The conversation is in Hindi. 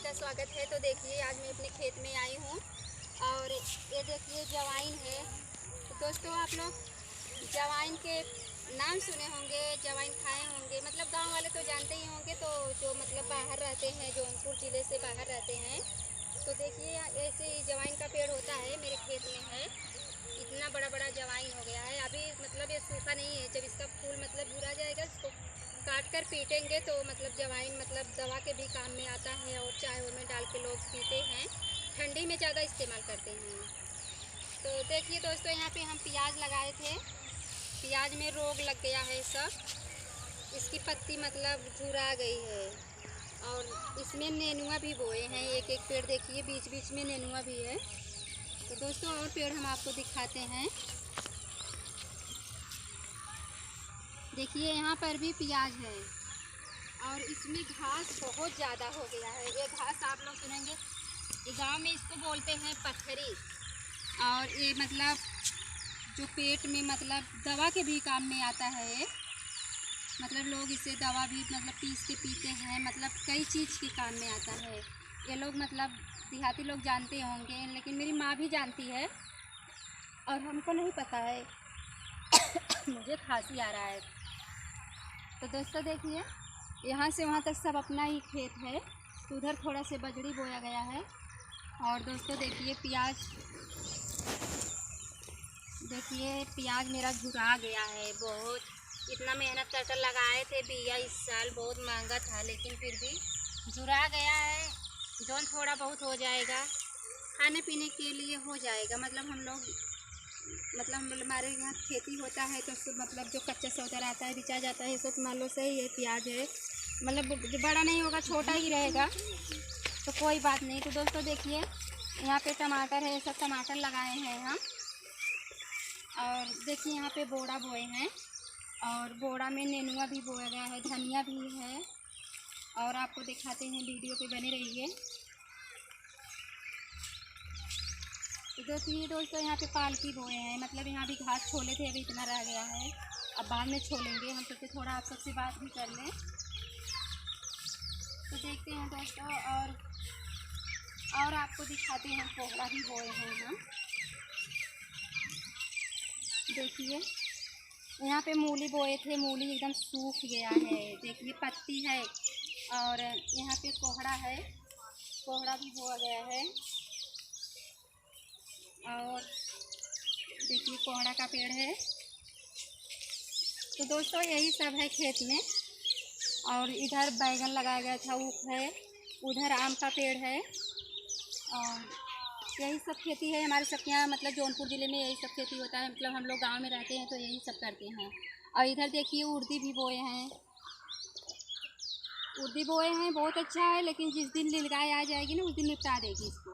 का स्वागत है। तो देखिए आज मैं अपने खेत में आई हूँ और ये देखिए जवाइन है। तो दोस्तों आप लोग जवाइन के नाम सुने होंगे, जवाइन खाए होंगे, मतलब गांव वाले तो जानते ही होंगे। तो जो मतलब बाहर रहते हैं, जौनपुर ज़िले से बाहर रहते हैं, तो देखिए ऐसे ही जवाइन का पेड़ होता है, मेरे खेत में है। इतना बड़ा बड़ा जवाइन हो गया है। अभी मतलब ये सूखा नहीं है, जब इसका फूल मतलब भूरा जाएगा इसको काट कर पीटेंगे तो मतलब जवाइन मतलब दवा के भी काम में आता है और चाय में डाल के लोग पीते हैं। ठंडी में ज़्यादा इस्तेमाल करते हैं। तो देखिए दोस्तों, यहाँ पे हम प्याज लगाए थे। प्याज में रोग लग गया है सब, इसकी पत्ती मतलब झुरा गई है। और इसमें नेनुआ भी बोए हैं, एक एक पेड़ देखिए बीच बीच में नेनुआ भी है। तो दोस्तों और पेड़ हम आपको दिखाते हैं। देखिए यहाँ पर भी प्याज है और इसमें घास बहुत ज़्यादा हो गया है। ये घास आप लोग सुनेंगे, गांव में इसको बोलते हैं पत्थरी। और ये मतलब जो पेट में मतलब दवा के भी काम में आता है। मतलब लोग इसे दवा भी मतलब पीस के पीते हैं, मतलब कई चीज़ के काम में आता है। ये लोग मतलब देहाती लोग जानते होंगे, लेकिन मेरी माँ भी जानती है और हमको नहीं पता है। मुझे खांसी आ रहा है। तो दोस्तों देखिए यहाँ से वहाँ तक सब अपना ही खेत है। तो उधर थोड़ा से बजड़ी बोया गया है। और दोस्तों देखिए प्याज मेरा झुरा गया है बहुत। इतना मेहनत कर लगाए थे बिया, इस साल बहुत महंगा था, लेकिन फिर भी झुरा गया है। जौन थोड़ा बहुत हो जाएगा, खाने पीने के लिए हो जाएगा। मतलब हम लोग हमारे यहाँ खेती होता है तो सब मतलब जो कच्चा सौदा रहता है बिचा जाता है। सब मान लो सही है, प्याज है मतलब जो बड़ा नहीं होगा, छोटा ही रहेगा तो कोई बात नहीं। तो दोस्तों देखिए यहाँ पे टमाटर है, सब टमाटर लगाए हैं हम। और देखिए यहाँ पे बोड़ा बोए हैं और बोड़ा में नेनुआ भी बोया गया है, धनिया भी है। और आपको दिखाते हैं, वीडियो पे बने रहिए। तो देखिए दोस्तों यहाँ पे पालकी बोए हैं, मतलब यहाँ भी घास छोले थे, अभी इतना रह गया है, अब बाद में छोलेंगे। हम सोचे थोड़ा आप सबसे बात भी कर लें। तो देखते हैं दोस्तों और आपको दिखाते हैं, कोहड़ा भी बोए हैं हम। देखिए यहाँ पे मूली बोए थे, मूली एकदम सूख गया है। देखिए पत्ती है। और यहाँ पे कोहड़ा है, कोहड़ा भी बोया गया है। और देखिए कोहड़ा का पेड़ है। तो दोस्तों यही सब है खेत में। और इधर बैगन लगाया गया था, ऊख है, उधर आम का पेड़ है। और यही सब खेती है हमारे सबके यहाँ, मतलब जौनपुर ज़िले में यही सब खेती होता है। मतलब हम लोग गांव में रहते हैं तो यही सब करते हैं। और इधर देखिए उड़दी भी बोए हैं, उड़दी बोए हैं, बहुत अच्छा है। लेकिन जिस दिन नीलगाय आ जाएगी ना, उस दिन निपटा देगी इसको।